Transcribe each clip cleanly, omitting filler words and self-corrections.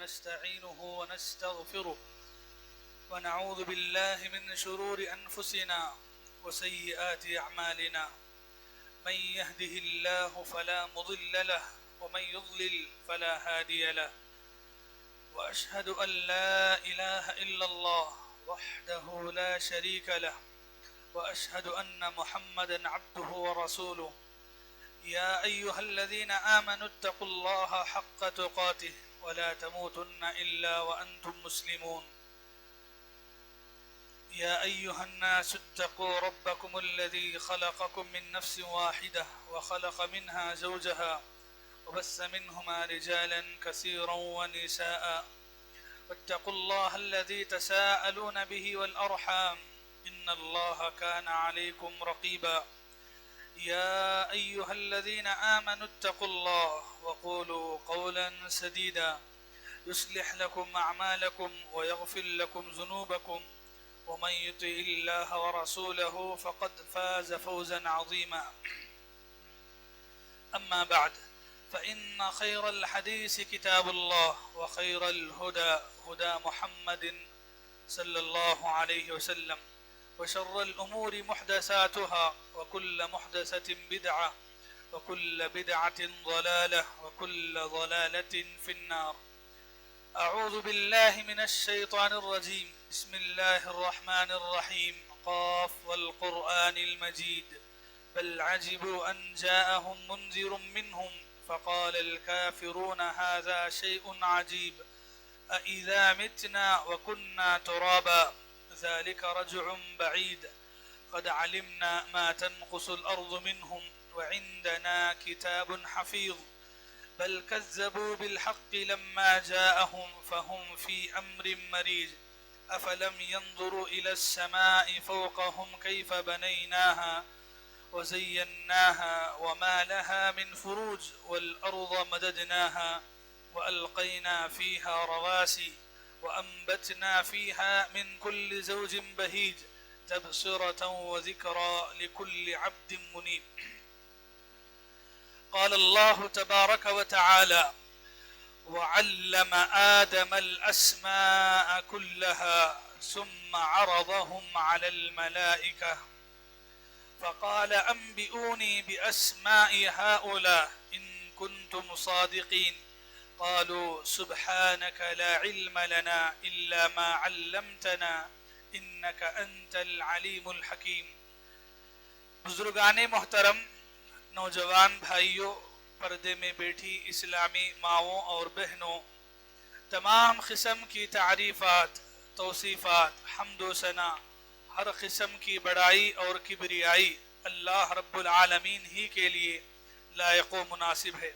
ونستعينه ونستغفره ونعوذ بالله من شرور أنفسنا وسيئات أعمالنا من يهده الله فلا مضل له ومن يضلل فلا هادي له وأشهد أن لا إله إلا الله وحده لا شريك له وأشهد أن محمدا عبده ورسوله يا أيها الذين آمنوا اتقوا الله حق تقاته ولا تموتن إلا وأنتم مسلمون يا أيها الناس اتقوا ربكم الذي خلقكم من نفس واحدة وخلق منها زوجها وبث منهما رجالا كثيرا ونساء واتقوا الله الذي تساءلون به والأرحام إن الله كان عليكم رقيبا يا أيها الذين آمنوا اتقوا الله وقولوا قولا سديدا يصلح لكم أعمالكم ويغفر لكم ذنوبكم ومن يطع الله ورسوله فقد فاز فوزا عظيما أما بعد فإن خير الحديث كتاب الله وخير الهدى هدى محمد صلى الله عليه وسلم وشر الأمور محدثاتها وكل محدثة بدعة وكل بدعة ضلالة وكل ضلالة في النار. أعوذ بالله من الشيطان الرجيم. بسم الله الرحمن الرحيم. قاف والقرآن المجيد بل عجبوا أن جاءهم منذر منهم فقال الكافرون هذا شيء عجيب أإذا متنا وكنا ترابا ذلك رجع بعيد قد علمنا ما تنقص الأرض منهم وعندنا كتاب حفيظ بل كذبوا بالحق لما جاءهم فهم في أمر مريج أفلم ينظروا إلى السماء فوقهم كيف بنيناها وزيناها وما لها من فروج والأرض مددناها وألقينا فيها رواسي وأنبتنا فيها من كل زوج بهيج تبصرة وذكرى لكل عبد منيب. قال الله تبارك وتعالى وعلم آدم الأسماء كلها ثم عرضهم على الملائكة فقال أنبئوني بأسماء هؤلاء إن كنتم صادقين قالوا سبحانك لا علم لنا إلا ما علمتنا إنك أنت العليم الحكيم. بزرگان محترم، نوجوان بھائیوں، پردے میں بیٹھی اسلامی ماؤں اور بہنوں، تمام قسم کی تعریفات، توصیفات، حمد و ثنا، ہر قسم کی بڑائی اور کبریائی اللہ رب العالمین ہی کے لیے لائق و مناسب ہے.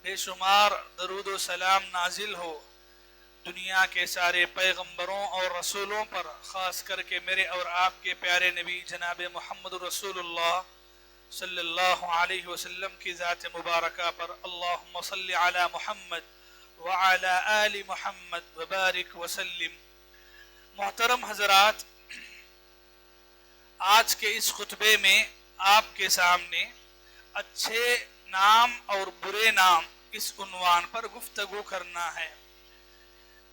بے شمار درود و سلام نازل ہو دنیا کے سارے پیغمبروں اور رسولوں پر، خاص کر کے میرے اور آپ کے پیارے نبی جناب محمد رسول اللہ صلی اللہ علیہ وسلم کی ذات مبارکہ پر. اللہم صلی علی محمد وعلی آل محمد وبارک وسلم. محترم حضرات، آج کے اس خطبے میں آپ کے سامنے اچھے نام اور برے نام اس عنوان پر گفتگو کرنا ہے.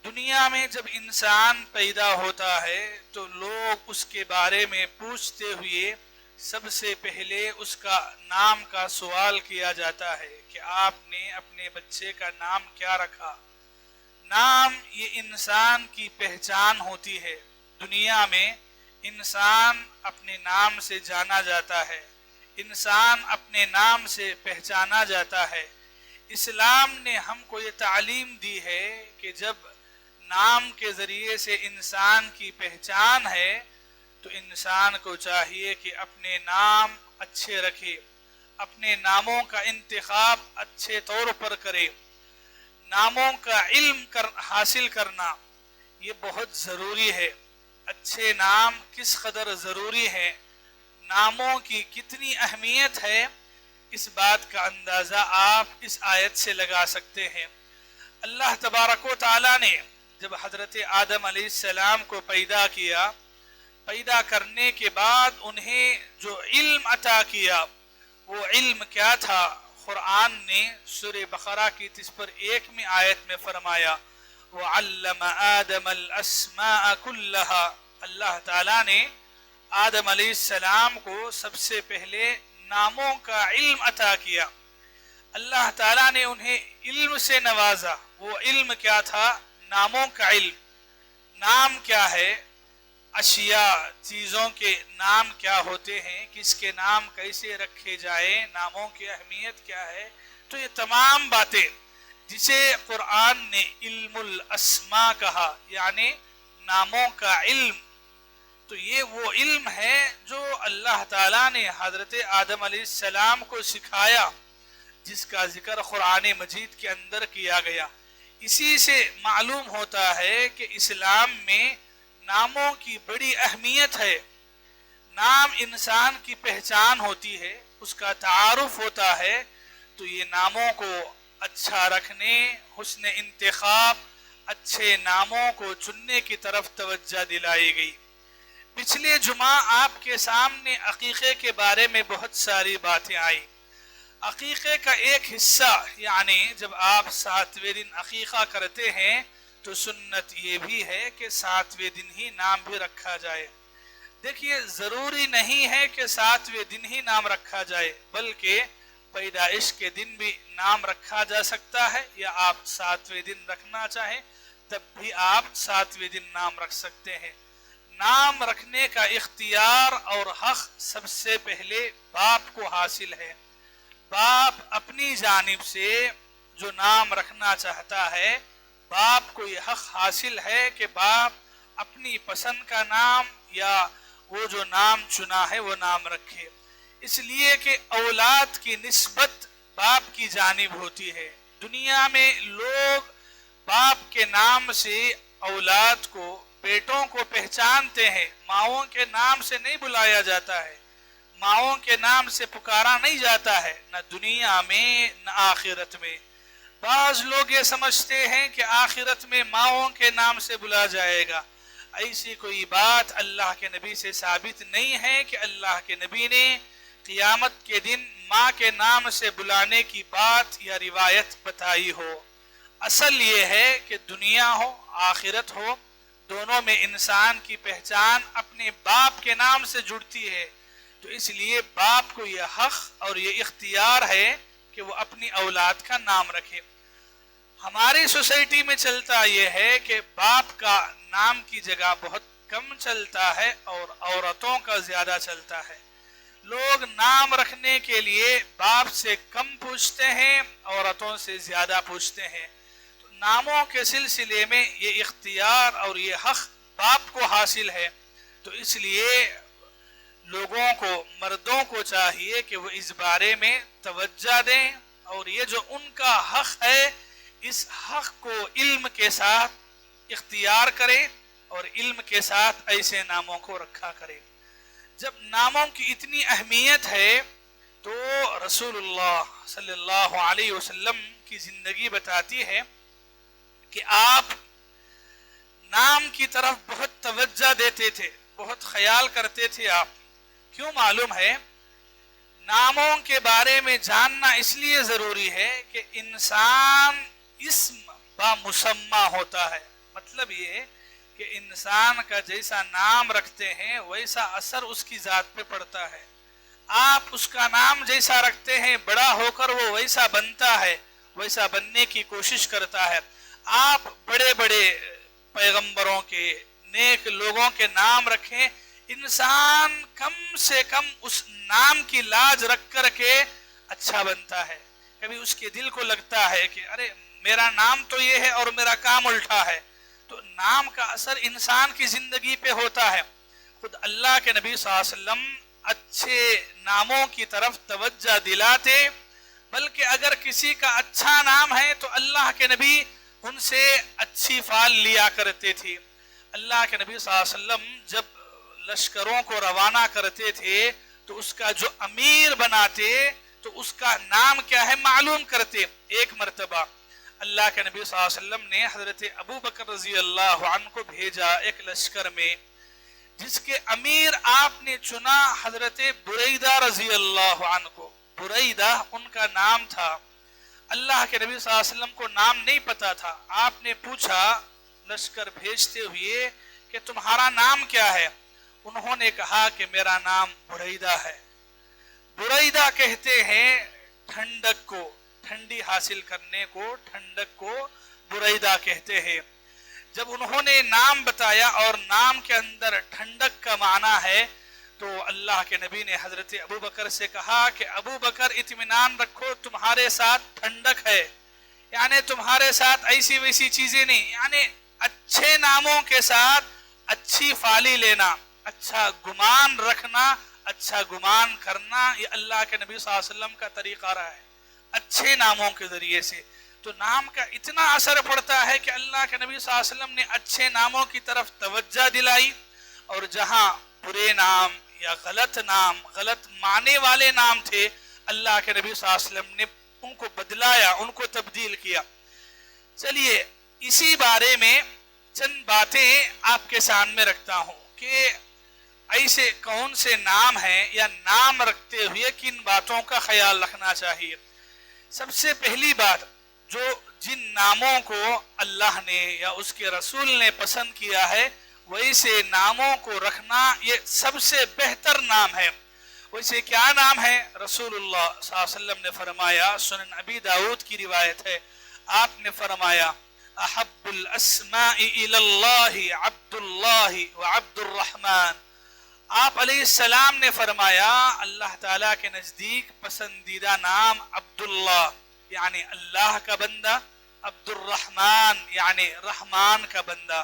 دنیا میں جب انسان پیدا ہوتا ہے تو لوگ اس کے بارے میں پوچھتے ہوئے سب سے پہلے اس کا نام کا سوال کیا جاتا ہے کہ آپ نے اپنے بچے کا نام کیا رکھا. نام یہ انسان کی پہچان ہوتی ہے. دنیا میں انسان اپنے نام سے جانا جاتا ہے، انسان اپنے نام سے پہچانا جاتا ہے. اسلام نے ہم کو یہ تعلیم دی ہے کہ جب نام کے ذریعے سے انسان کی پہچان ہے تو انسان کو چاہیے کہ اپنے نام اچھے رکھے، اپنے ناموں کا انتخاب اچھے طور پر کرے. ناموں کا علم حاصل کرنا یہ بہت ضروری ہے. اچھے نام کس قدر ضروری ہے، ناموں کی کتنی اہمیت ہے، اس بات کا اندازہ آپ اس آیت سے لگا سکتے ہیں. اللہ تبارک و تعالیٰ نے جب حضرت آدم علیہ السلام کو پیدا کیا، پیدا کرنے کے بعد انہیں جو علم عطا کیا وہ علم کیا تھا؟ قرآن نے سورہ بقرہ کی 31 میں آیت میں فرمایا वअल्लम आदम अल-अस्माअ कुल्लहा, अल्लाह ताला ने आदम अलैहिस्सलाम को सबसे पहले नामों का इल्म अता किया। अल्लाह ताला ने उन्हें इल्म से नवाजा। वो इल्म क्या था? नामों का इल्म। नाम क्या है? अशिया, चीज़ों के नाम क्या होते हैं, किसके नाम कैसे रखे जाए, नामों की अहमियत क्या है। तो ये तमाम बातें जिसे कुरान ने इल्मुल अस्मा कहा, यानी नामों का इल्म, तो ये वो इल्म है जो अल्लाह ताला ने हजरत आदम अलैहिस्सलाम को सिखाया, जिसका जिक्र कुरान मजीद के अंदर किया गया। इसी से मालूम होता है कि इस्लाम में नामों की बड़ी अहमियत है। नाम इंसान की पहचान होती है, उसका तारुफ होता है। तो ये नामों को अच्छा रखने, हुस्न इंतखाब, अच्छे नामों को चुनने की तरफ तवज्जो दिलाई गई। पिछले जुमा आपके सामने अकीक़े के बारे में बहुत सारी बातें आई। अकीक़े का एक हिस्सा, यानी जब आप 7वें दिन अकीक़ा करते हैं तो सुन्नत ये भी है कि 7वें दिन ही नाम भी रखा जाए। देखिए, ज़रूरी नहीं है कि 7वें दिन ही नाम रखा जाए, बल्कि पैदाइश के दिन भी नाम रखा जा सकता है, या आप 7वें दिन रखना चाहें तब भी आप 7वें दिन नाम रख सकते हैं। नाम रखने का इख्तियार और हक सबसे पहले बाप को हासिल है। बाप अपनी जानिब से जो नाम रखना चाहता है, बाप को ये हक हासिल है कि बाप अपनी पसंद का नाम या वो जो नाम चुना है वो नाम रखे, इसलिए कि औलाद की निस्बत बाप की जानिब होती है। दुनिया में लोग बाप के नाम से औलाद को, बेटों को पहचानते हैं, माओं के नाम से नहीं बुलाया जाता है, माओं के नाम से पुकारा नहीं जाता है, न दुनिया में न आखिरत में। बाज लोग ये समझते हैं कि आखिरत में माओं के नाम से बुला जाएगा। ऐसी कोई बात अल्लाह के नबी से साबित नहीं है कि अल्लाह के नबी ने क़ियामत के दिन माँ के नाम से बुलाने की बात या रिवायत बताई हो। असल ये है कि दुनिया हो आखिरत हो, दोनों में इंसान की पहचान अपने बाप के नाम से जुड़ती है। तो इसलिए बाप को यह हक और ये इख्तियार है कि वो अपनी औलाद का नाम रखे। हमारी सोसाइटी में चलता ये है कि बाप का नाम की जगह बहुत कम चलता है और औरतों का ज्यादा चलता है। लोग नाम रखने के लिए बाप से कम पूछते हैं, औरतों से ज्यादा पूछते हैं। तो नामों के सिलसिले में ये इख्तियार और ये हक बाप को हासिल है। तो इसलिए लोगों को, मर्दों को चाहिए कि वो इस बारे में तवज्जो दें और ये जो उनका हक है, इस हक को इल्म के साथ इख्तियार करें और इल्म के साथ ऐसे नामों को रखा करें। जब नामों की इतनी अहमियत है तो रसूलुल्लाह सल्लल्लाहु अलैहि वसल्लम की जिंदगी बताती है कि आप नाम की तरफ बहुत तवज्जो देते थे, बहुत ख्याल करते थे आप। क्यों मालूम है? नामों के बारे में जानना इसलिए जरूरी है कि इंसान इस्म बा मुसम्मा होता है। मतलब ये कि इंसान का जैसा नाम रखते हैं वैसा असर उसकी जात पे पड़ता है। आप उसका नाम जैसा रखते हैं, बड़ा होकर वो वैसा बनता है, वैसा बनने की कोशिश करता है। आप बड़े बड़े पैगंबरों के, नेक लोगों के नाम रखें, इंसान कम से कम उस नाम की लाज रख कर के अच्छा बनता है। कभी उसके दिल को लगता है कि अरे मेरा नाम तो ये है और मेरा काम उल्टा है। तो नाम का असर इंसान की जिंदगी पे होता है। खुद अल्लाह के नबी सल्लल्लाहु अलैहि वसल्लम अच्छे नामों की तरफ तवज्जो दिलाते, बल्कि अगर किसी का अच्छा नाम है तो अल्लाह के नबी उनसे अच्छी फाल लिया करते थे। अल्लाह के नबी सल्लल्लाहु अलैहि वसल्लम जब लश्करों को रवाना करते थे तो उसका जो अमीर बनाते तो उसका नाम क्या है मालूम करते। एक मर्तबा अल्लाह के नबी सल्लल्लाहु अलैहि वसल्लम ने हजरत अबू बकर रजी अल्लाह अन्हु को भेजा एक लश्कर में, जिसके अमीर आपने चुना हजरत बुरैदा रजी अल्लाह अन्हु को। बुरैदा उनका नाम था। अल्लाह के नबी सल्लल्लाहु अलैहि वसल्लम को नाम नहीं पता था। आपने पूछा लश्कर भेजते हुए कि तुम्हारा नाम क्या है? उन्होंने कहा कि मेरा नाम बुरैदा है। बुरैदा कहते हैं ठंडक को, ठंडी हासिल करने को, ठंडक को बुरैदा कहते हैं। जब उन्होंने नाम बताया और नाम के अंदर ठंडक का माना है, तो अल्लाह के नबी ने हजरत अबू बकर से कहा कि अबू बकर इत्मीनान रखो, तुम्हारे साथ ठंडक है, यानी तुम्हारे साथ ऐसी वैसी चीजें नहीं, यानी अच्छे नामों के साथ अच्छी फाली लेना, अच्छा गुमान रखना, अच्छा गुमान करना, ये अल्लाह के नबी सल्लल्लाहु अलैहि वसल्लम का तरीका रहा है अच्छे नामों के जरिए से। तो नाम का इतना असर पड़ता है कि अल्लाह के नबी सल्लल्लाहु अलैहि वसल्लम ने अच्छे नामों की तरफ तवज्जो दिलाई, और जहां बुरे नाम या गलत नाम, गलत माने वाले नाम थे, अल्लाह के नबी सल्लल्लाहु अलैहि वसल्लम ने उनको बदलाया, उनको तब्दील किया। चलिए इसी बारे में चंद बातें आपके सामने रखता हूं कि ऐसे कौन से नाम हैं या नाम रखते हुए किन बातों का ख्याल रखना चाहिए। सबसे पहली बात, जो जिन नामों को अल्लाह ने या उसके रसूल ने पसंद किया है, वैसे नामों को रखना ये सबसे बेहतर नाम है। वैसे क्या नाम है? रसूलुल्लाह सल्लल्लाहु अलैहि वसल्लम ने फरमाया, सुनन अबी दाऊद की रिवायत है, आपने फरमाया अहब्बुल अस्माइ इलल्लाहि अब्दुल्लाहि व अब्दुर्रहमान। आप अलैहिस्सलाम ने फरमाया अल्लाह ताला के नजदीक पसंदीदा नाम अब्दुल्लाह यानी अल्लाह का बंदा, अब्दुर्रहमान यानी रहमान का बंदा।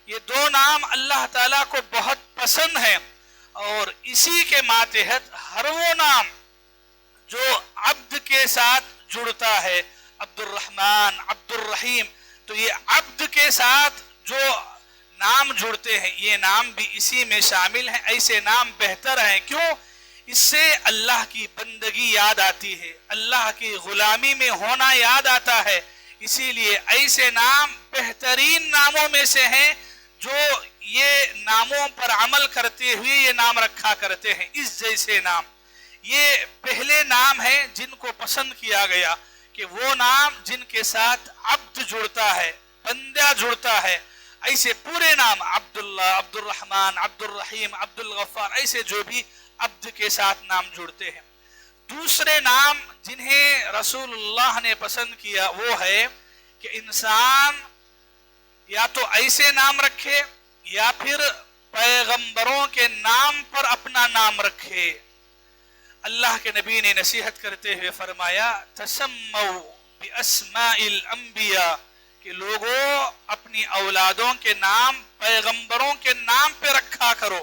ये दो नाम अल्लाह ताला को बहुत पसंद है, और इसी के मातहत हर वो नाम जो अब्द के साथ जुड़ता है, अब्दुर्रहमान, अब्दुर्रहीम, तो ये अब्द के साथ जो नाम जुड़ते हैं, ये नाम भी इसी में शामिल हैं। ऐसे नाम बेहतर हैं, क्यों? इससे अल्लाह की बंदगी याद आती है, अल्लाह की गुलामी में होना याद आता है। इसीलिए ऐसे नाम बेहतरीन नामों में से हैं, जो ये नामों पर अमल करते हुए ये नाम रखा करते हैं। इस जैसे नाम ये पहले नाम है जिनको पसंद किया गया कि वो नाम जिनके साथ अब्द जुड़ता है, बंदा जुड़ता है। ऐसे पूरे नाम अब्दुल्लाह, अब्दुर्रहमान, अब्दुर्रहीम, अब्दुल गफ्फार, ऐसे जो भी अब्द के साथ नाम जुड़ते हैं। दूसरे नाम जिन्हें रसूलुल्लाह ने पसंद किया वो है कि इंसान या तो ऐसे नाम रखे या फिर पैगंबरों के नाम पर अपना नाम रखे। अल्लाह के नबी ने नसीहत करते हुए फरमाया तसम्मौ बिअस्माइल अंबिया, कि लोगों अपनी औलादों के नाम पैगंबरों के नाम पे रखा करो।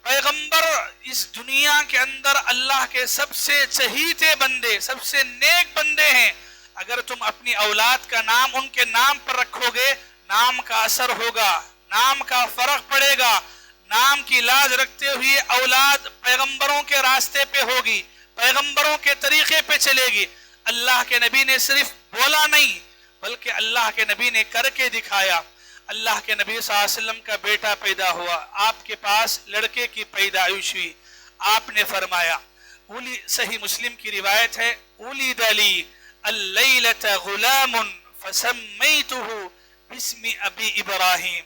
पैगंबर इस दुनिया के अंदर अल्लाह के सबसे चहीते बंदे, सबसे नेक बंदे हैं। अगर तुम अपनी औलाद का नाम उनके नाम पर रखोगे, नाम का असर होगा, नाम का फर्क पड़ेगा। नाम की लाज रखते हुए औलाद पैगंबरों के रास्ते पे होगी, पैगंबरों के तरीके पे चलेगी। अल्लाह के नबी ने सिर्फ बोला नहीं, बल्कि अल्लाह के नबी ने करके दिखाया। अल्लाह के नबी सल्लल्लाहु अलैहि वसल्लम का बेटा पैदा हुआ, आपके पास लड़के की पैदाइश हुई, आपने फरमाया, सही मुस्लिम की रिवायत है, उलिद अली अल-लैलता गुलामुन फसम्मैतुहु बिस्मि अबी इब्राहिम।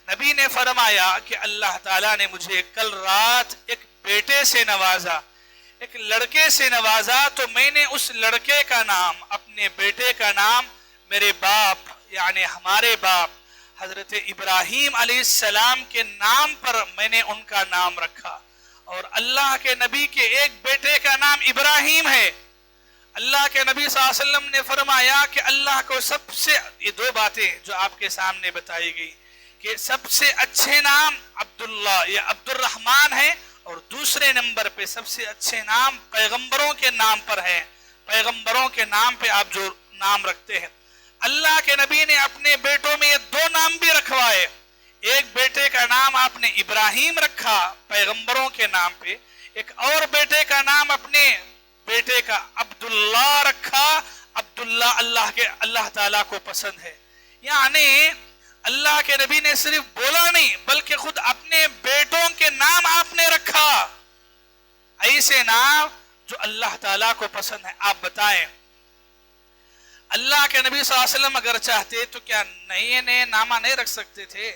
नबी ने फरमाया कि अल्लाह ताला ने मुझे कल रात एक बेटे से नवाजा, एक लड़के से नवाजा, तो मैंने उस लड़के का नाम, अपने बेटे का नाम मेरे बाप यानी हमारे बाप हजरत इब्राहिम अलैहिस्सलाम के नाम पर मैंने उनका नाम रखा। और अल्लाह के नबी के एक बेटे का नाम इब्राहिम है। अल्लाह के नबी सल्लल्लाहु अलैहि वसल्लम ने फरमाया कि अल्लाह को सबसे, ये दो बातें जो आपके सामने बताई गई कि सबसे अच्छे नाम अब्दुल्ला या अब्दुर्रहमान है, और दूसरे नंबर पे सबसे अच्छे नाम पैगंबरों के नाम पर है। पैगंबरों के नाम पे आप जो नाम रखते हैं, अल्लाह के नबी ने अपने बेटों में ये दो नाम भी रखवाए। एक बेटे का नाम आपने इब्राहिम रखा पैगंबरों के नाम पे, एक और बेटे का नाम अपने बेटे का अब्दुल्ला रखा। अब्दुल्ला अल्लाह ताला को पसंद है। यानी अल्लाह के नबी ने सिर्फ बोला नहीं, बल्कि खुद अपने बेटों के नाम आपने रखा, ऐसे नाम जो अल्लाह ताला को पसंद है। आप बताएं, अल्लाह के नबी सल्लल्लाहु अलैहि वसल्लम अगर चाहते तो क्या नए नए नामा नहीं रख सकते थे?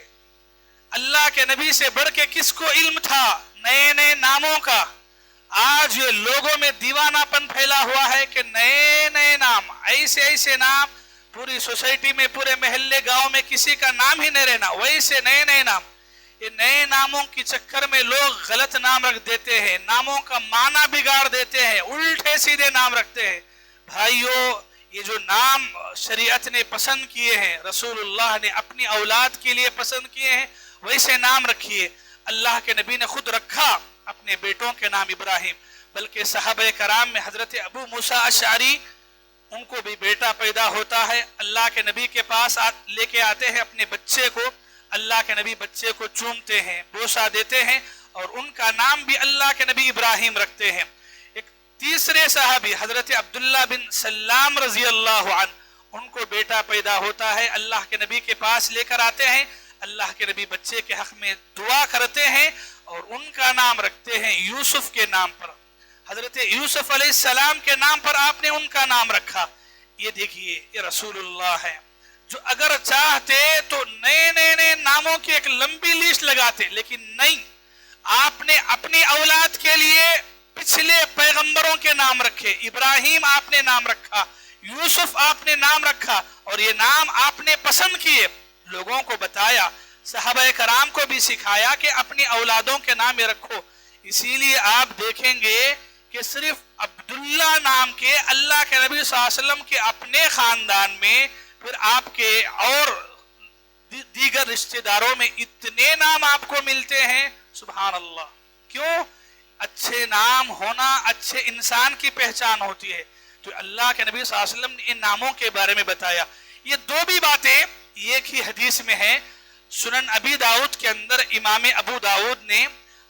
अल्लाह के नबी से बढ़ के किसको इल्म था नए नए नामों का? आज ये लोगों में दीवानापन फैला हुआ है कि नए नए नाम, ऐसे ऐसे नाम, पूरी सोसाइटी में, पूरे मोहल्ले गांव में किसी का नाम ही नहीं रहना, वैसे नए नए नाम। ये नए नामों के चक्कर में लोग गलत नाम रख देते हैं, नामों का माना बिगाड़ देते हैं, उल्टे सीधे नाम रखते हैं। भाइयों, ये जो नाम शरीयत ने पसंद किए हैं, रसूलुल्लाह ने अपनी औलाद के लिए पसंद किए हैं, वैसे नाम रखिए। अल्लाह के नबी ने खुद रखा अपने बेटों के नाम इब्राहिम, बल्कि सहाबा कराम में हजरत अबू मूसा अशअरी, उनको भी बेटा पैदा होता है, अल्लाह के नबी के पास लेके आते हैं अपने बच्चे को, अल्लाह के नबी बच्चे को चूमते हैं, बोसा देते हैं और उनका नाम भी अल्लाह के नबी इब्राहिम रखते हैं। एक तीसरे साहबी हजरत अब्दुल्ला बिन सल्लाम रजी अल्लाह अन, उनको बेटा पैदा होता है, अल्लाह के नबी के पास लेकर आते हैं, अल्लाह के नबी बच्चे के हक में दुआ करते हैं और उनका नाम रखते हैं यूसुफ के नाम पर। हजरत यूसुफ अलैहिस्सलाम के नाम पर आपने उनका नाम रखा। ये देखिए, ये रसूलुल्लाह है जो अगर चाहते तो नए नए नए नामों की एक लंबी लिस्ट लगाते, लेकिन नहीं, आपने अपनी औलाद के लिए पिछले पैगंबरों के नाम रखे। इब्राहिम आपने नाम रखा, यूसुफ आपने नाम रखा और ये नाम आपने पसंद किए, लोगों को बताया, सहाबा कराम को भी सिखाया कि अपनी औलादों के नाम ये रखो। इसीलिए आप देखेंगे कि सिर्फ अब्दुल्ला नाम के अल्लाह के नबी सल्लल्लाहु अलैहि वसल्लम के अपने खानदान में, फिर आपके और दीगर रिश्तेदारों में इतने नाम आपको मिलते हैं, सुभान अल्लाह। क्यों? अच्छे नाम होना अच्छे इंसान की पहचान होती है। तो अल्लाह के नबी सल्लल्लाहु अलैहि वसल्लम ने इन नामों के बारे में बताया। ये दो भी बातें एक ही हदीस में है। सुनन अबी दाऊद के अंदर इमाम अबू दाऊद ने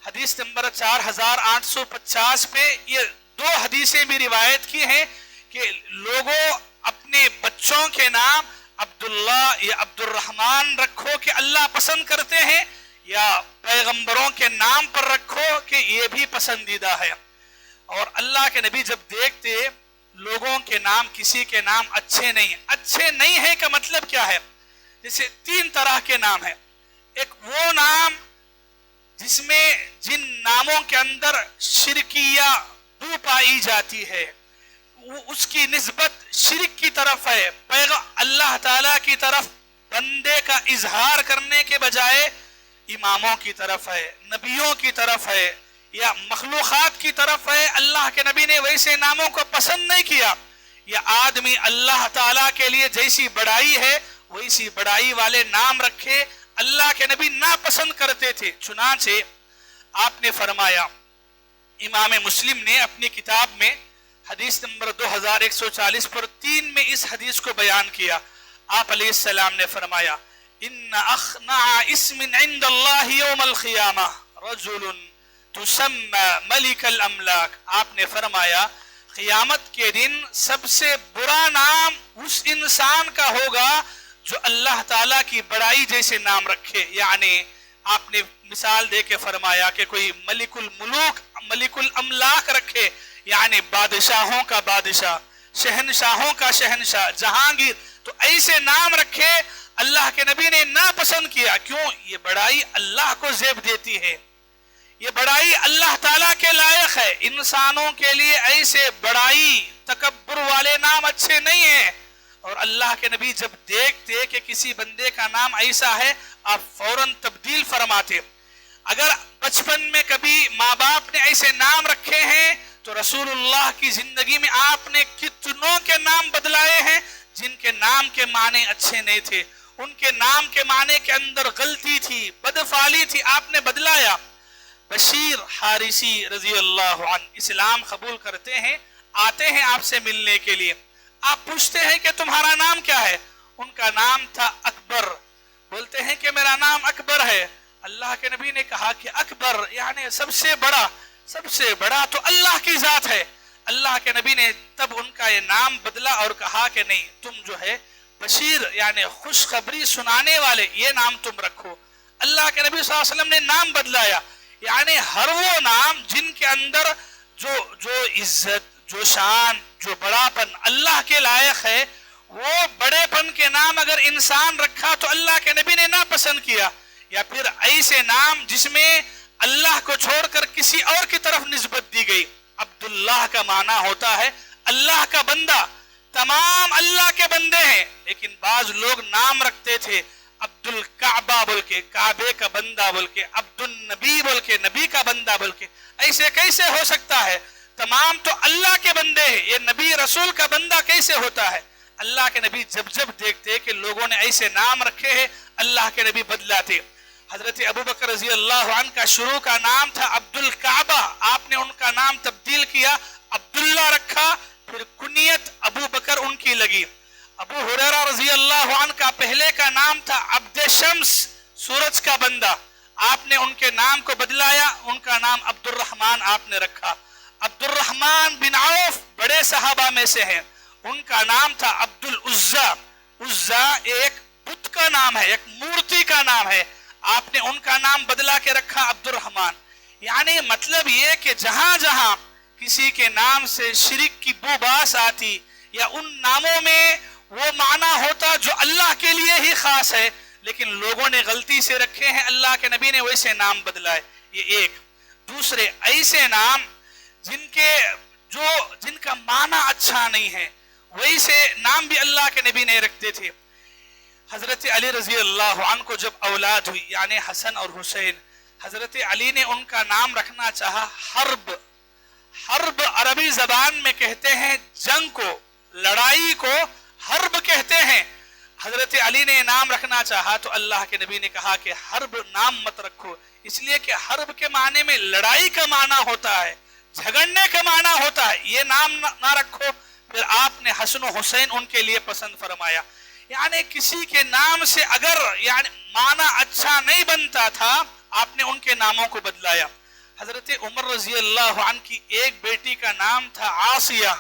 हदीस नंबर 4850 पे ये दो हदीसें भी रिवायत की हैं कि लोगों अपने बच्चों के नाम अब्दुल्ला या अब्दुर्रहमान रखो कि अल्लाह पसंद करते हैं, या पैगंबरों के नाम पर रखो कि ये भी पसंदीदा है। और अल्लाह के नबी जब देखते लोगों के नाम, किसी के नाम अच्छे नहीं है का मतलब क्या है? जैसे तीन तरह के नाम है। एक वो नाम जिसमें जिन नामों के अंदर शिरकिया बू पाई जाती है, वो उसकी निस्बत शिरक की तरफ है, अल्लाह ताला की तरफ बंदे का इजहार करने के बजाय इमामों की तरफ है, नबियों की तरफ है या मखलूकात की तरफ है। अल्लाह के नबी ने वैसे नामों को पसंद नहीं किया। या आदमी अल्लाह ताला के लिए जैसी बड़ाई है वैसी बड़ाई वाले नाम रखे, अल्लाह के नबी नापसंद करते थे। चुनांचे आपने फरमाया, इमाम मुस्लिम ने अपनी किताब में हदीस नंबर 2140 पर 3 में इस हदीस को बयान किया। आप अलैहिस्सलाम ने फरमाया, इन्ना अखना इस्मिन इंदल्लाहि यौमल क़ियामा रजुलुन तुसम्मा मलिकल अमलाक। आपने फरमाया, क़ियामत के दिन सबसे बुरा नाम उस इंसान का होगा जो अल्लाह ताला की बड़ाई जैसे नाम रखे। यानी आपने मिसाल दे के फरमाया कि कोई मलिकुल मुलूक, मलिकुल अमलाक रखे, यानी बादशाहों का बादशाह, शहनशाहों का शहनशाह, जहांगीर, तो ऐसे नाम रखे। अल्लाह के नबी ने नापसंद किया। क्यों? ये बड़ाई अल्लाह को ज़ेब देती है, ये बड़ाई अल्लाह ताला के लायक है। इंसानों के लिए ऐसे बड़ाई तकब्बुर वाले नाम अच्छे नहीं हैं। और अल्लाह के नबी जब देखते कि किसी बंदे का नाम ऐसा है, आप फौरन तब्दील फरमाते। अगर बचपन में कभी माँ बाप ने ऐसे नाम रखे हैं तो रसूलुल्लाह की जिंदगी में आपने कितनों के नाम बदलाए हैं जिनके नाम के माने अच्छे नहीं थे, उनके नाम के माने के अंदर गलती थी, बदफाली थी, आपने बदलाया। बशीर हारिसी रजी अल्लाह अन्हु इस्लाम कबूल करते हैं, आते हैं आपसे मिलने के लिए। आप पूछते हैं कि तुम्हारा नाम क्या है? उनका नाम था अकबर। बोलते हैं कि मेरा नाम अकबर है। अल्लाह के नबी ने कहा कि अकबर यानी सबसे बड़ा, सबसे बड़ा तो अल्लाह की जात है। अल्लाह के नबी ने तब उनका ये नाम बदला और कहा कि नहीं, तुम जो है बशीर यानी खुशखबरी सुनाने वाले, ये नाम तुम रखो। अल्लाह के नबी सल्लल्लाहु अलैहि वसल्लम ने नाम बदलाया। यानी हर वो नाम जिनके अंदर जो इज्जत, जो शान, जो बड़ापन अल्लाह के लायक है, वो बड़ेपन के नाम अगर इंसान रखा तो अल्लाह के नबी ने ना पसंद किया, या फिर ऐसे नाम जिसमें अल्लाह को छोड़कर किसी और की तरफ निस्बत दी गई। अब्दुल्लाह का माना होता है अल्लाह का बंदा, तमाम अल्लाह के बंदे हैं, लेकिन बाज लोग नाम रखते थे अब्दुल काबा बोल के, काबे का बंदा बोल के, अब्दुल नबी बोल के, नबी का बंदा बोल के। ऐसे कैसे हो सकता है? तमाम तो अल्लाह के बंदे हैं, ये नबी रसूल का बंदा कैसे होता है? अल्लाह के नबी जब जब देखते कि लोगों ने ऐसे नाम रखे हैं, अल्लाह के नबी बदलाते। हजरत अबू बकर रजी अल्लाह अन्हु का शुरू का नाम था अब्दुल काबा, आपने उनका नाम तब्दील किया, अब्दुल्ला रखा, फिर कुनियत अबू बकर उनकी लगी। अबू हुरैरा रजी अल्लाह अन्हु का पहले का नाम था अब्दे शम्स, सूरज का बंदा, आपने उनके नाम को बदलाया, उनका नाम अब्दुर्रहमान आपने रखा। अब्दुर्रहमान बिन औफ बड़े सहाबा में से हैं, उनका नाम था अब्दुल उज्जा। उज्जा एक बुत का नाम है, एक मूर्ति का नाम है, आपने उनका नाम बदला के रखा अब्दुर्रहमान। यानी मतलब ये कि जहां जहां किसी के नाम से शिरक की बुबास आती या उन नामों में वो माना होता जो अल्लाह के लिए ही खास है, लेकिन लोगों ने गलती से रखे हैं, अल्लाह के नबी ने वैसे नाम बदलाए। ये एक। दूसरे, ऐसे नाम जिनका माना अच्छा नहीं है, वैसे नाम भी अल्लाह के नबी ने रखते थे। हजरत अली रजी अल्लाह अन्हु को जब औलाद हुई, यानी हसन और हुसैन, हजरत अली ने उनका नाम रखना चाहा हर्ब। हर्ब अरबी जबान में कहते हैं जंग को, लड़ाई को हर्ब कहते हैं। हजरत अली ने नाम रखना चाहा तो अल्लाह के नबी ने कहा कि हर्ब नाम मत रखो, इसलिए कि हर्ब के माने में लड़ाई का माना होता है, झगड़ने का माना होता है, ये नाम ना रखो। फिर आपने हसन और हुसैन उनके लिए पसंद फरमाया। यानी किसी के नाम से अगर यानी माना अच्छा नहीं बनता था, आपने उनके नामों को बदलाया। हजरत उमर रजी अल्लाह अन्हु की एक बेटी का नाम था आसिया।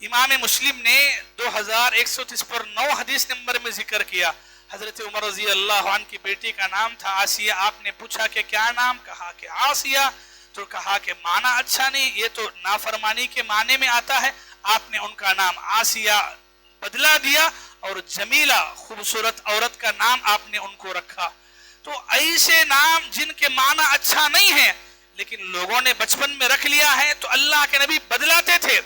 इमाम मुस्लिम ने 2130 पर 9 हदीस नंबर में जिक्र किया। हजरत उमर रजी अल्लाह अन्हु की बेटी का नाम था आसिया। आपने पूछा कि क्या नाम? कहा कि आसिया। तो कहा कि माना अच्छा नहीं, ये तो नाफरमानी के माने में आता है। आपने उनका नाम आसिया बदला दिया और जमीला, खूबसूरत औरत का नाम आपने उनको रखा। तो ऐसे नाम जिनके माना अच्छा नहीं है, लेकिन लोगों ने बचपन में रख लिया है, तो अल्लाह के नबी बदलाते थे।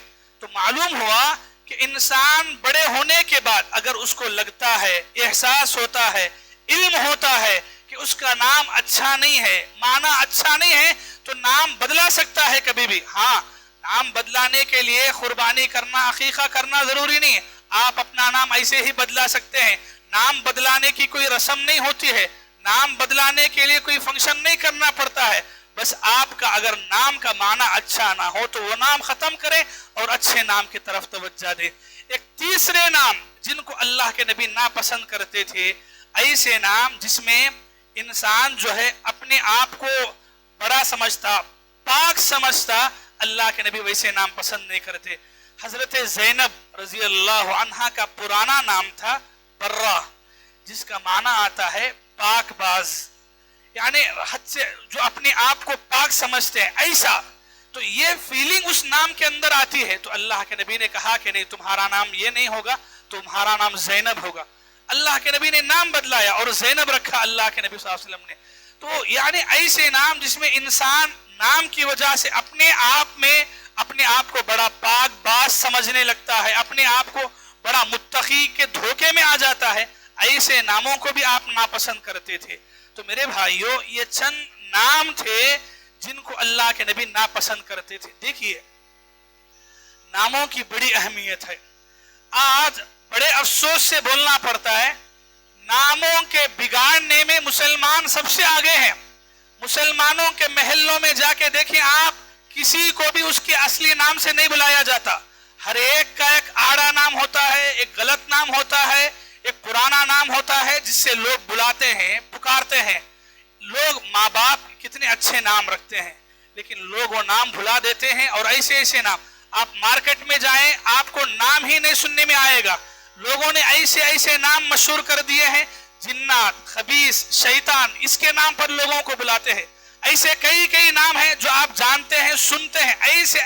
तो मालूम हुआ कि इंसान बड़े होने के बाद अगर उसको लगता है, एहसास होता है, इल्म होता है कि उसका नाम अच्छा नहीं है, माना अच्छा नहीं है, तो नाम बदला सकता है कभी भी। हाँ, नाम बदलाने के लिए कुर्बानी करना, अकीका करना जरूरी नहीं है। आप अपना नाम ऐसे ही बदला सकते हैं। नाम बदलाने की कोई रस्म नहीं होती है, नाम बदलाने के लिए कोई फंक्शन नहीं करना पड़ता है। बस आपका अगर नाम का माना अच्छा ना हो तो वो नाम खत्म करें और अच्छे नाम की तरफ तवज्जो दें। एक तीसरे नाम जिनको अल्लाह के नबी नापसंद करते थे, ऐसे नाम जिसमें इंसान जो है अपने आप को बड़ा समझता, पाक समझता, अल्लाह के नबी वैसे नाम पसंद नहीं करते। हजरत ज़ैनब रजी अल्लाह अन्हा का पुराना नाम था बर्रा, जिसका माना आता है पाकबाज, यानी हद से जो अपने आप को पाक समझते हैं ऐसा। तो ये फीलिंग उस नाम के अंदर आती है। तो अल्लाह के नबी ने कहा कि नहीं, तुम्हारा नाम ये नहीं होगा, तुम्हारा नाम ज़ैनब होगा। अल्लाह के नबी ने नाम बदलाया और ज़ैनब रखा अल्लाह के नबी सल्लल्लाहु अलैहि वसल्लम ने। तो यानी ऐसे नाम जिसमें इंसान नाम की वजह से अपने आप में अपने आप को बड़ा पाक बाज समझने लगता है, अपने आप को बड़ा मुत्तकी के धोखे में आ जाता है, ऐसे नामों को भी आप नापसंद करते थे। तो मेरे भाइयों, ये चंद नाम थे जिनको अल्लाह के नबी नापसंद करते थे। देखिए, नामों की बड़ी अहमियत है। आज बड़े अफसोस से बोलना पड़ता है, नामों के बिगाड़ने में मुसलमान सबसे आगे हैं। मुसलमानों के महल्लों में जाके देखें आप, किसी को भी उसके असली नाम से नहीं बुलाया जाता। हर एक का एक आड़ा नाम होता है, एक गलत नाम होता है, एक पुराना नाम होता है जिससे लोग बुलाते हैं, पुकारते हैं। लोग माँ बाप कितने अच्छे नाम रखते हैं, लेकिन लोग वो नाम भुला देते हैं। और ऐसे ऐसे नाम, आप मार्केट में जाएं, आपको नाम ही नहीं सुनने में आएगा। लोगों ने ऐसे ऐसे नाम मशहूर कर दिए हैं, जिन्नात, खबीस, शैतान, इसके नाम पर लोगों को बुलाते हैं। ऐसे कई कई नाम हैं जो आप जानते हैं, सुनते हैं, ऐसे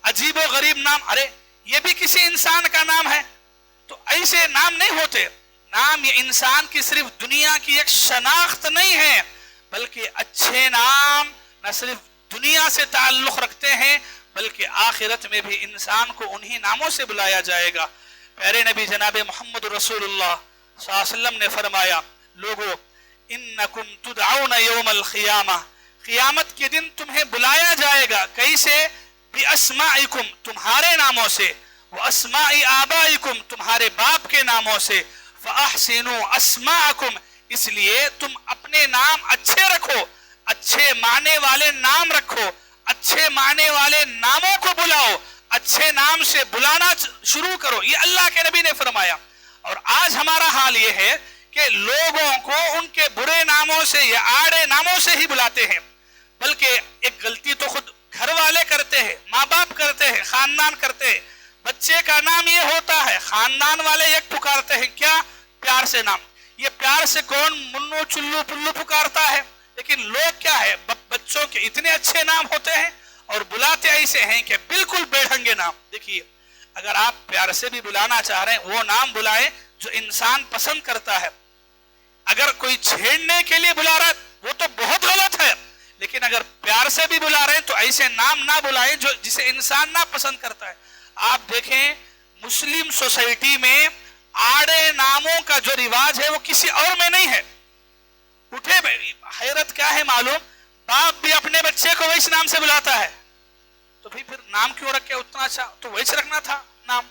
अजीबो गरीब नाम। अरे ये भी किसी इंसान का नाम है, تو ایسے نام نہیں ہوتے. نام یہ انسان کی صرف دنیا کی ایک شناخت نہیں ہے، بلکہ اچھے نام نہ صرف دنیا سے تعلق رکھتے ہیں بلکہ آخرت میں بھی انسان کو انہی ناموں سے بلایا جائے گا. پیارے نبی جناب محمد رسول اللہ صلی اللہ علیہ وسلم نے فرمایا، لوگو انکم تدعون یوم القیامہ، قیامت کے دن تمہیں بلایا جائے گا. کیسے؟ باسمائکم، تمہارے ناموں سے، واسماء آبائکم، تمہارے باپ کے ناموں سے. فاحسنوا اسماءکم، اس لیے تم اپنے نام اچھے رکھو، اچھے معنی والے نام رکھو، اچھے معنی والے ناموں کو بلاؤ، اچھے نام سے بلانا شروع کرو. یہ اللہ کے نبی نے فرمایا. اور آج ہمارا حال یہ ہے کہ لوگوں کو ان کے برے ناموں سے یا آڑے ناموں سے ہی بلاتے ہیں، بلکہ ایک غلطی تو خود گھر والے کرتے ہیں، ماں باپ کرتے ہیں، خاندان کرتے ہیں. بچے کا نام یہ ہوتا ہے، خاندان والے ایک پکارتے ہیں، کیا؟ پیار سے نام. یہ پیار سے کون منو چلو پلو پکارتا ہے؟ لیکن لوگ کیا ہے، بچوں کے اتنے اچھے نام ہوتے ہیں اور بلاتے ایسے ہیں کہ بالکل بے ڈھنگے نام. دیکھیے، اگر آپ پیار سے بھی بلانا چاہ رہے ہیں وہ نام بلائیں جو انسان پسند کرتا ہے. اگر کوئی چھیڑنے کے لیے بلا رہا ہے وہ تو بہت غلط ہے، لیکن اگر پیار سے بھی بلا رہے ہیں تو ایسے نام نہ بلائیں جو جسے انسان نہ پسند کرتا ہے. آپ دیکھیں مسلم سوسائٹی میں آڑے ناموں کا جو رواج ہے وہ کسی اور میں نہیں ہے. اٹھے حیرت کیا ہے معلوم، باپ بھی اپنے بچے کو ویسے نام سے بلاتا ہے، تو پھر نام کیوں رکھے؟ اتنا اچھا تو ویسے رکھنا تھا نام.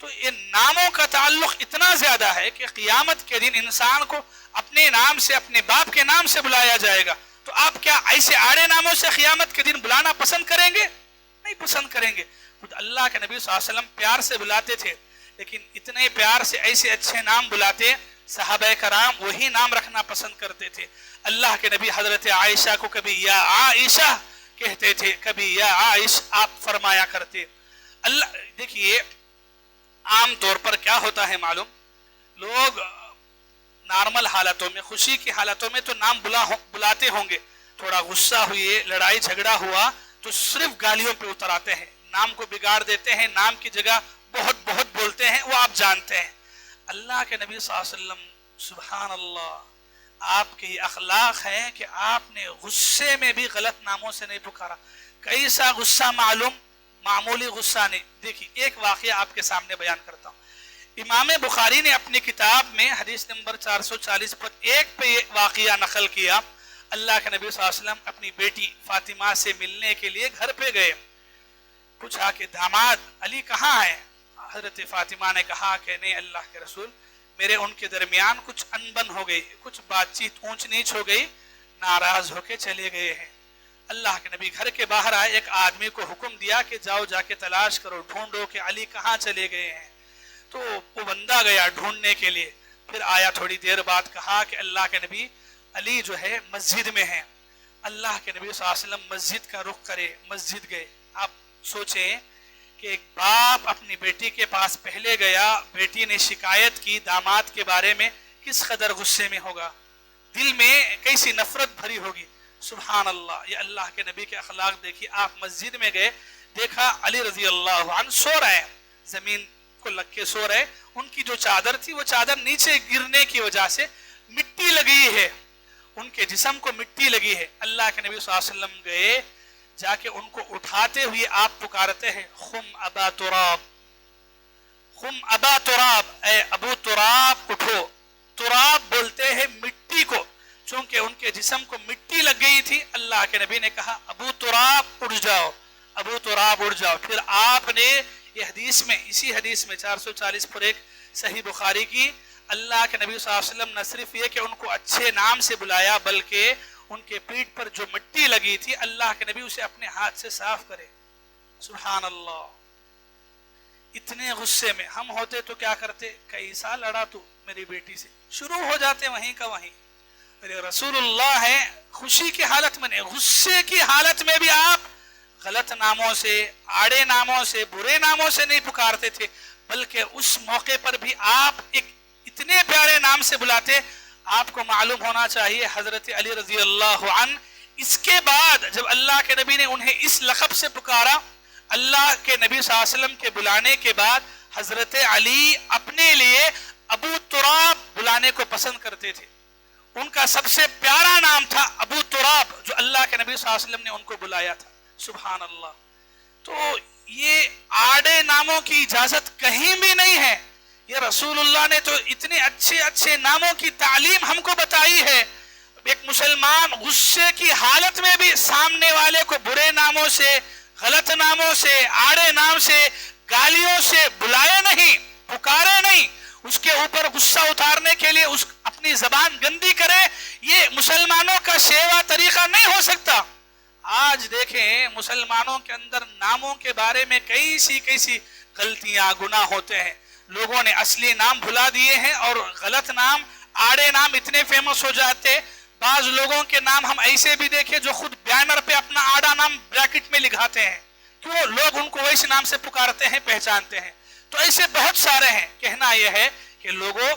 تو یہ ناموں کا تعلق اتنا زیادہ ہے کہ قیامت کے دن انسان کو اپنے نام سے، اپنے باپ کے نام سے بلایا جائے گا. تو آپ کیا ایسے آڑے ناموں سے قیامت کے دن بلانا پسند کریں گے؟ نہیں پسند کریں گے. خود اللہ کے نبی صلی اللہ علیہ وسلم پیار سے بلاتے تھے، لیکن اتنے پیار سے ایسے اچھے نام بلاتے، صحابہ کرام وہی نام رکھنا پسند کرتے تھے. اللہ کے نبی حضرت عائشہ کو کبھی یا عائشہ کہتے تھے، کبھی یا عائش آپ فرمایا کرتے. اللہ دیکھیے عام طور پر کیا ہوتا ہے معلوم، لوگ نارمل حالتوں میں، خوشی کی حالتوں میں تو نام بلاتے ہوں گے، تھوڑا غصہ ہوئے، لڑائی جھگڑا ہوا تو صرف گالیوں پہ اتر آتے ہیں، نام کو بگاڑ دیتے ہیں، نام کی جگہ بہت بہت بولتے ہیں، وہ آپ جانتے ہیں. اللہ کے نبی صلی اللہ علیہ وسلم سبحان اللہ، آپ کے یہ اخلاق ہے کہ آپ نے غصے میں بھی غلط ناموں سے نہیں پکارا. کیسا غصہ معلوم؟ معمولی غصہ نہیں. دیکھیے ایک واقعہ آپ کے سامنے بیان کرتا ہوں. امام بخاری نے اپنی کتاب میں حدیث نمبر 440 پر ایک پہ یہ واقعہ نقل کیا. اللہ کے نبی صلی اللہ علیہ وسلم اپنی بیٹی فاطمہ سے ملنے کے لیے گھر پہ گئے. پوچھا کہ داماد علی کہاں ہے؟ حضرت فاطمہ نے کہا کہ نہیں اللہ کے رسول، میرے ان کے درمیان کچھ انبن ہو گئی، کچھ بات چیت اونچ نیچ ہو گئی، ناراض ہو کے چلے گئے ہیں. اللہ کے نبی گھر کے باہر آئے، ایک آدمی کو حکم دیا کہ جاؤ جا کے تلاش کرو، ڈھونڈو کہ علی کہاں چلے گئے ہیں. تو وہ بندہ گیا ڈھونڈنے کے لیے، پھر آیا تھوڑی دیر بعد، کہا کہ اللہ کے نبی علی جو ہے مسجد میں ہیں. اللہ کے نبی صلی اللہ علیہ وسلم مسجد کا رخ کرے، مسجد گئے. آپ سوچیں کہ ایک باپ اپنی بیٹی کے پاس پہلے گیا، بیٹی نے شکایت کی داماد کے بارے میں، کس قدر غصے میں ہوگا، دل میں کیسی نفرت بھری ہوگی. سبحان اللہ، یہ اللہ کے نبی کے اخلاق دیکھیے. آپ مسجد میں گئے، دیکھا علی رضی اللہ عنہ سو رہے ہیں، زمین کو لگ کے سو رہے. ان کی جو چادر تھی وہ چادر نیچے گرنے کی وجہ سے مٹی لگی ہے، ان کے جسم کو مٹی لگی ہے. اللہ کے نبی صلی اللہ علیہ وسلم گئے، جا کے ان کو اٹھاتے ہوئے آپ پکارتے ہیں خم ابا تراب، خم ابا تراب، اے ابو تراب اٹھو. تراب بولتے ہیں مٹی کو، چونکہ ان کے جسم کو مٹی لگ گئی تھی. اللہ کے نبی نے کہا ابو تراب اٹھ جاؤ، ابو تراب اٹھ جاؤ. پھر آپ نے یہ حدیث میں، اسی حدیث میں 440 پر ایک صحیح بخاری کی، اللہ کے نبی صلی اللہ علیہ وسلم نہ صرف یہ کہ ان کو اچھے نام سے بلایا، بلکہ ان کے پیٹ پر جو مٹی لگی تھی اللہ کے نبی اسے اپنے ہاتھ سے صاف کرے. سبحان اللہ. اتنے غصے میں ہم ہوتے تو کیا کرتے؟ کیسا لڑا تو میری بیٹی سے، شروع ہو جاتے وہیں کا وہیں. رسول اللہ ہے خوشی کی حالت میں نہیں، غصے کی حالت میں بھی آپ غلط ناموں سے، آڑے ناموں سے، برے ناموں سے نہیں پکارتے تھے، بلکہ اس موقع پر بھی آپ ایک اتنے پیارے نام سے بلاتے. آپ کو معلوم ہونا چاہیے حضرت علی رضی اللہ عنہ، اس کے بعد جب اللہ کے نبی نے انہیں اس لقب سے پکارا، اللہ کے نبی صلی اللہ علیہ وسلم کے بلانے کے بعد हजरत अली अपने लिए अबू तुराब बुलाने को पसंद करते थे। उनका सबसे प्यारा नाम था अबू तुराब, जो अल्लाह के नबी सल्लल्लाहु अलैहि वसल्लम ने उनको बुलाया था। सुभान अल्लाह। तो ये आड़े नामों की इजाजत कहीं भी नहीं है। ये रसूलुल्लाह ने तो इतने अच्छे अच्छे नामों की तालीम हमको बताई है। एक मुसलमान गुस्से की हालत में भी सामने वाले को बुरे नामों से, गलत नामों से, आड़े नाम से, गालियों से बुलाए नहीं, पुकारे नहीं, उसके ऊपर गुस्सा उतारने के लिए उस अपनी जबान गंदी करे, ये मुसलमानों का सेवा तरीका नहीं हो सकता। आज देखें मुसलमानों के अंदर नामों के बारे में कैसी गलतियां, गुनाह होते हैं। लोगों ने असली नाम भुला दिए हैं और गलत नाम, आड़े नाम इतने फेमस हो जाते। बाज लोगों के नाम हम ऐसे भी देखे जो खुद बैनर पे अपना आड़ा नाम ब्रैकेट में लिखाते हैं, क्यों? लोग उनको वैसे नाम से पुकारते हैं, पहचानते हैं। तो ऐसे बहुत सारे हैं। कहना यह है कि लोगों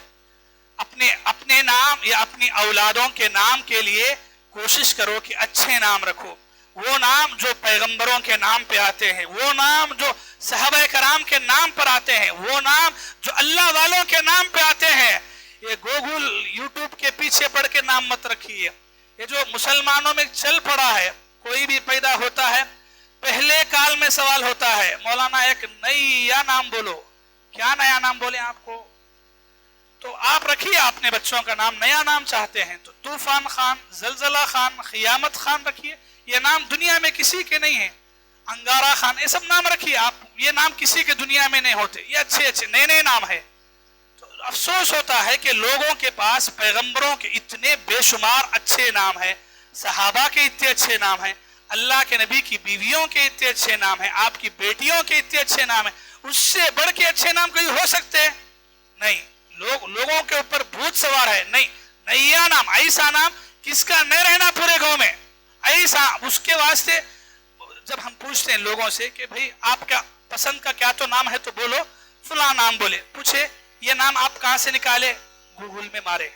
अपने नाम या अपनी औलादों के नाम के लिए कोशिश करो कि अच्छे नाम रखो। वो नाम जो पैगंबरों के नाम पे आते हैं, वो नाम जो सहाबा कराम के नाम पर आते हैं, वो नाम जो अल्लाह वालों के नाम पे आते हैं। ये गूगल यूट्यूब के पीछे पड़ के नाम मत रखिए। ये जो मुसलमानों में चल पड़ा है, कोई भी पैदा होता है, पहले काल में सवाल होता है, मौलाना एक नया नाम बोलो। क्या नया नाम बोले आपको? तो आप रखिए अपने बच्चों का नाम, नया नाम चाहते हैं तो तूफान खान, जलजला खान, खियामत खान रखिए। ये नाम दुनिया में किसी के नहीं है। अंगारा खान, ये सब नाम रखिए आप। ये नाम किसी के दुनिया में नहीं होते। ये अच्छे अच्छे नए नए नाम है। तो अफसोस होता है कि लोगों के पास पैगंबरों के इतने बेशुमार अच्छे नाम है, सहाबा के इतने अच्छे नाम है, अल्लाह के नबी की बीवियों के इतने अच्छे नाम है, आपकी बेटियों के इतने अच्छे नाम है। उससे बढ़ के अच्छे नाम कोई हो सकते? नहीं। लोगों के ऊपर भूत सवार है। नहीं, नया नाम, ऐसा नाम किसका नहीं रहना पूरे गांव में, ऐसा। उसके वास्ते जब हम पूछते हैं लोगों से कि भाई आपका पसंद का क्या तो नाम है, तो बोलो फला नाम बोले। पूछे ये नाम आप कहां से निकाले? गूगल में मारे।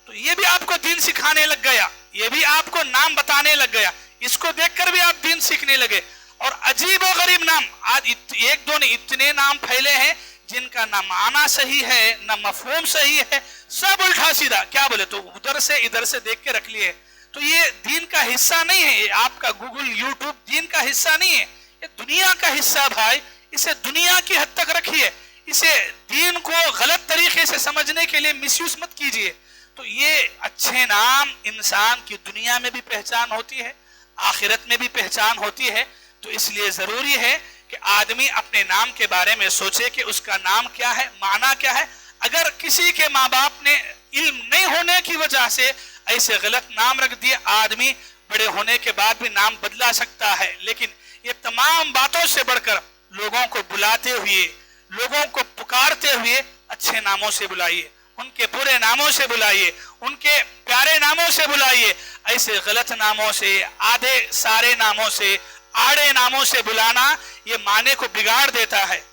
तो ये भी आपको दीन सिखाने लग गया, ये भी आपको नाम बताने लग गया। इसको देखकर भी आप दीन सीखने लगे। और अजीब और गरीब नाम आज एक दो ने इतने नाम फैले हैं जिनका ना माना सही है, ना मफहूम सही है, सब उल्टा सीधा। क्या बोले तो उधर से इधर से देख के रख लिए। तो ये दीन का हिस्सा नहीं है। ये आपका गूगल यूट्यूब दीन का हिस्सा नहीं है, ये दुनिया का हिस्सा। भाई इसे दुनिया की हद तक रखिए, इसे दीन को गलत तरीके से समझने के लिए मिसयूज मत कीजिए। तो ये अच्छे नाम इंसान की दुनिया में भी पहचान होती है, आखिरत में भी पहचान होती है। तो इसलिए जरूरी है कि आदमी अपने नाम के बारे में सोचे कि उसका नाम क्या है, माना क्या है। अगर किसी के माँ बाप ने इल्म नहीं होने की वजह से ऐसे गलत नाम रख दिए, आदमी बड़े होने के बाद भी नाम बदला सकता है। लेकिन ये तमाम बातों से बढ़कर लोगों को बुलाते हुए, लोगों को पुकारते हुए अच्छे नामों से बुलाइए, उनके पूरे नामों से बुलाइए, उनके प्यारे नामों से बुलाइए। ऐसे गलत नामों से, आधे सारे नामों से, आड़े नामों से बुलाना ये माने को बिगाड़ देता है,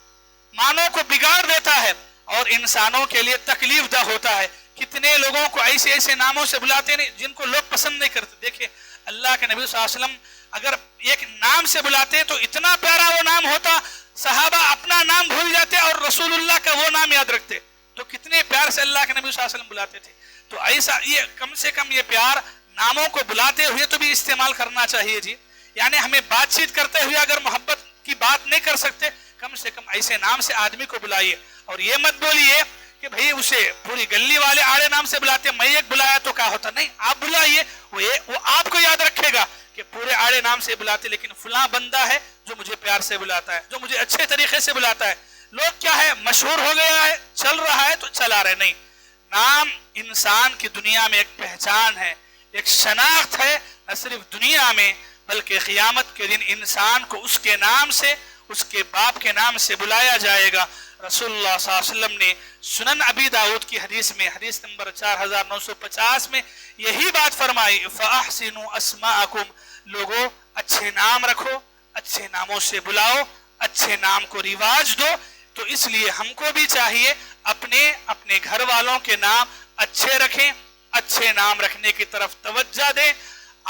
मानों को बिगाड़ देता है और इंसानों के लिए तकलीफ दह होता है। कितने लोगों को ऐसे ऐसे नामों से बुलाते नहीं जिनको लोग पसंद नहीं करते। देखिए अल्लाह के नबी सल्लल्लाहु अलैहि वसल्लम अगर एक नाम से बुलाते तो इतना प्यारा वो नाम होता, सहाबा अपना नाम भूल जाते और रसूलुल्लाह का वो नाम याद रखते। तो कितने प्यार से अल्लाह के नबी सल्लल्लाहु अलैहि वसल्लम बुलाते थे। तो ऐसा ये कम से कम ये प्यार नामों को बुलाते हुए तो भी इस्तेमाल करना चाहिए जी। यानी हमें बातचीत करते हुए अगर मोहब्बत की बात नहीं कर सकते, कम से कम ऐसे नाम से आदमी को बुलाइए। और ये मत बोलिए कि भाई उसे पूरी गली वाले आड़े नाम से बुलाते, मैं एक बुलाया तो क्या होता। नहीं, आप बुलाइए, वो आपको याद रखेगा कि पूरे आड़े नाम से बुलाते, लेकिन फलां बंदा है जो मुझे प्यार से बुलाता है, जो मुझे अच्छे तरीके से बुलाता है। लोग क्या है, मशहूर हो गया है, चल रहा है तो चला रहे। नहीं, नाम इंसान की दुनिया में एक पहचान है, एक शनाख्त है, न सिर्फ दुनिया में बल्कि क़यामत के दिन इंसान को उसके नाम से, उसके बाप के नाम से बुलाया जाएगा। रसूलुल्लाह सल्लल्लाहु अलैहि वसल्लम ने सुनन अबी दाऊद की हदीस में, हदीस नंबर 4950 में यही बात फरमाई, फ़अहसिनु अस्माअकुम, लोगों अच्छे नाम रखो, अच्छे नामों से बुलाओ, अच्छे नाम को रिवाज दो। तो इसलिए हमको भी चाहिए अपने घर वालों के नाम अच्छे रखें, अच्छे नाम रखने की तरफ तवज्जो दें।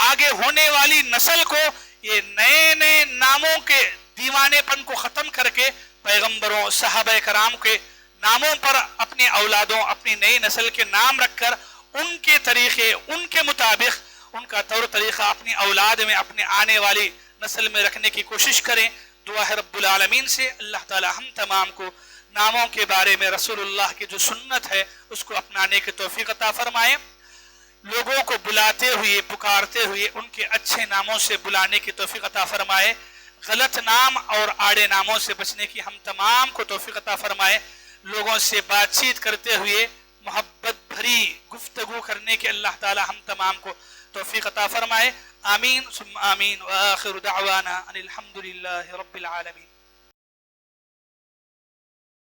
आगे होने वाली नस्ल को ये नए नए नामों के दीवानेपन को खत्म करके पैगंबरों सहाबा कराम के नामों पर अपनी औलादों अपनी नई नस्ल के नाम रखकर उनके तरीके उनके मुताबिक उनका तौर तरीका अपनी औलाद में अपने आने वाली नस्ल में रखने की कोशिश करें। दुआ है रब्बुल आलमीन से अल्लाह ताला हम तमाम को नामों के बारे में रसूलुल्लाह की जो सुन्नत है उसको अपनाने की तौफीक अता फरमाए। लोगों को बुलाते हुए पुकारते हुए उनके अच्छे नामों से बुलाने की तौफीक अता फरमाए। गलत नाम और आड़े नामों से बचने की हम तमाम को तौफीक अता फरमाए। लोगों से बातचीत करते हुए मोहब्बत भरी गुफ्तगू करने के अल्लाह ताला हम तमाम को तौफीक अता फरमाए। आमीन सुम्मा आमीन व आखिरु दअवाना अनिल हम्दुलिल्लाहि रब्बिल आलमीन।